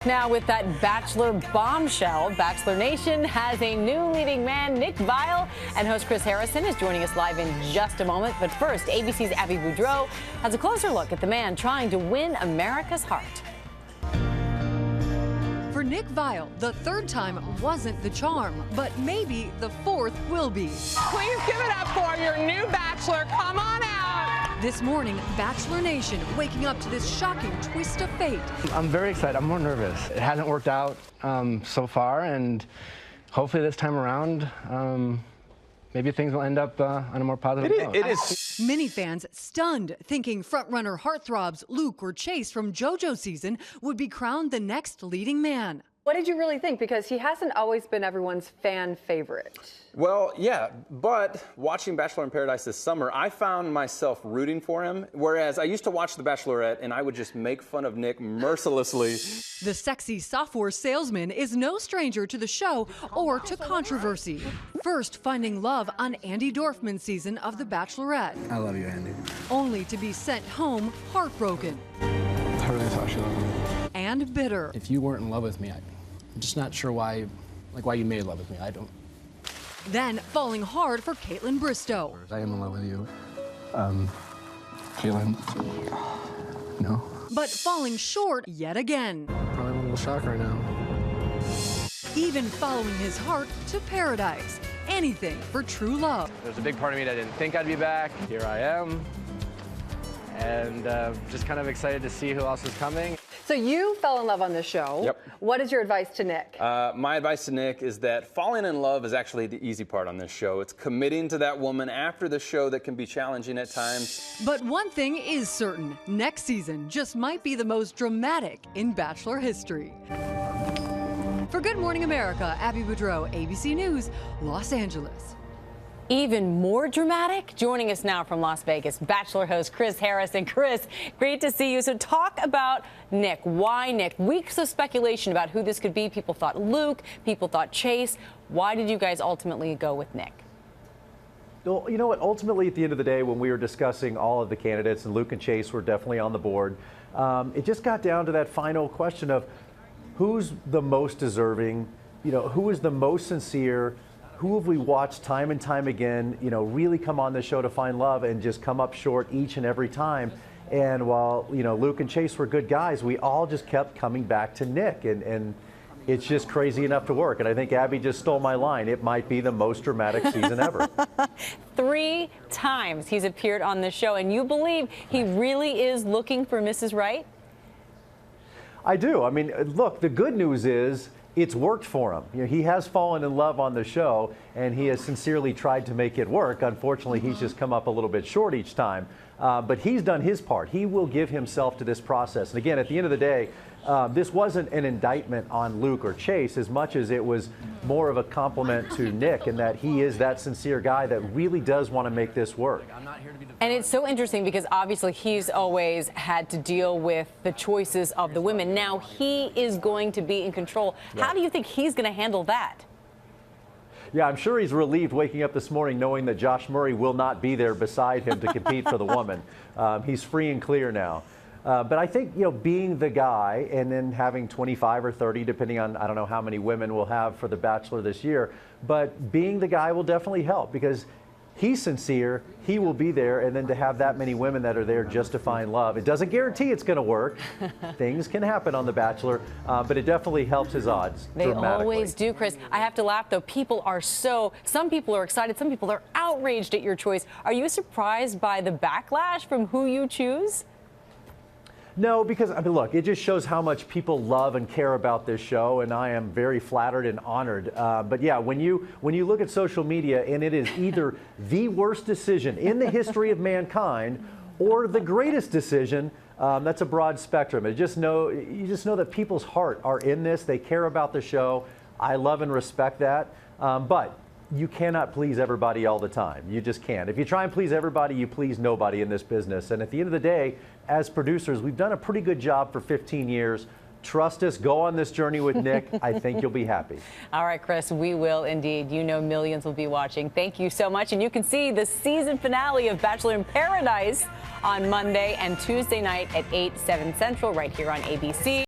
Now, with that Bachelor bombshell, Bachelor Nation has a new leading man, Nick Viall, and host Chris Harrison is joining us live in just a moment. But first, ABC's Abby Boudreau has a closer look at the man trying to win America's heart. For Nick Viall, the third time wasn't the charm, but maybe the fourth will be. Please give it up for your new Bachelor. Come on out. This morning, Bachelor Nation waking up to this shocking twist of fate. I'm very excited. I'm more nervous. It hasn't worked out so far, and hopefully this time around, maybe things will end up on a more positive note. It is. Many fans stunned, thinking frontrunner heartthrobs Luke or Chase from JoJo season would be crowned the next leading man. What did you really think? Because he hasn't always been everyone's fan favorite. Well, yeah, but watching Bachelor in Paradise this summer, I found myself rooting for him, whereas I used to watch The Bachelorette and I would just make fun of Nick mercilessly. The sexy software salesman is no stranger to the show or to controversy. First finding love on Andy Dorfman's season of The Bachelorette. I love you, Andy. Only to be sent home heartbroken. I really thought you loved me. And bitter. If you weren't in love with me, I'm just not sure why you made love with me. I don't. Then falling hard for Caitlin Bristow. I am in love with you. Caitlin. No. But falling short yet again. Probably a little shock right now. Even following his heart to paradise. Anything for true love. There's a big part of me that didn't think I'd be back. Here I am. And just kind of excited to see who else is coming. So you fell in love on this show. Yep. What is your advice to Nick? My advice to Nick is that falling in love is actually the easy part on this show. It's committing to that woman after the show that can be challenging at times. But one thing is certain, next season just might be the most dramatic in Bachelor history. For Good Morning America, Abby Boudreau, ABC News, Los Angeles. Even more dramatic? Joining us now from Las Vegas, Bachelor host Chris Harrison. Chris, great to see you. So talk about Nick. Why Nick? Weeks of speculation about who this could be. People thought Luke, people thought Chase. Why did you guys ultimately go with Nick? Well, you know what? Ultimately, at the end of the day, when we were discussing all of the candidates, and Luke and Chase were definitely on the board, it just got down to that final question of who's the most deserving, who is the most sincere, who have we watched time and time again, really come on the show to find love and just come up short each and every time. And while, Luke and Chase were good guys, we all just kept coming back to Nick. And it's just crazy enough to work. And I think Abby just stole my line. It might be the most dramatic season ever. 3 times he's appeared on the show, and you believe he really is looking for Mrs. Right? I do. I mean, look, the good news is it's worked for him. He has fallen in love on the show, and he has sincerely tried to make it work. Unfortunately, he's just come up a little bit short each time. But he's done his part. He will give himself to this process. And again, at the end of the day, this wasn't an indictment on Luke or Chase as much as it was more of a compliment to Nick, in that he is that sincere guy that really does want to make this work. And it's so interesting because obviously he's always had to deal with the choices of the women. Now he is going to be in control. Yeah. How do you think he's going to handle that? Yeah, I'm sure he's relieved waking up this morning knowing that Josh Murray will not be there beside him to compete for the woman. He's free and clear now. But I think, being the guy and then having 25 or 30, depending on, I don't know how many women we'll have for The Bachelor this year, but being the guy will definitely help because he's sincere, he will be there, and then to have that many women that are there just to find love. It doesn't guarantee it's going to work. Things can happen on The Bachelor, but it definitely helps his odds dramatically. They always do, Chris. I have to laugh, though. Some people are excited, some people are outraged at your choice. Are you surprised by the backlash from who you choose? No, because, look, it just shows how much people love and care about this show, and I am very flattered and honored. But yeah, when you look at social media and it is either the worst decision in the history of mankind or the greatest decision, that's a broad spectrum. You just know that people's heart are in this. They care about the show. I love and respect that. But you cannot please everybody all the time. You just can't. If you try and please everybody, you please nobody in this business. And at the end of the day, as producers, we've done a pretty good job for 15 years. Trust us, go on this journey with Nick. I think you'll be happy. All right, Chris, we will indeed. Millions will be watching. Thank you so much. And you can see the season finale of Bachelor in Paradise on Monday and Tuesday night at 8, 7 Central right here on ABC.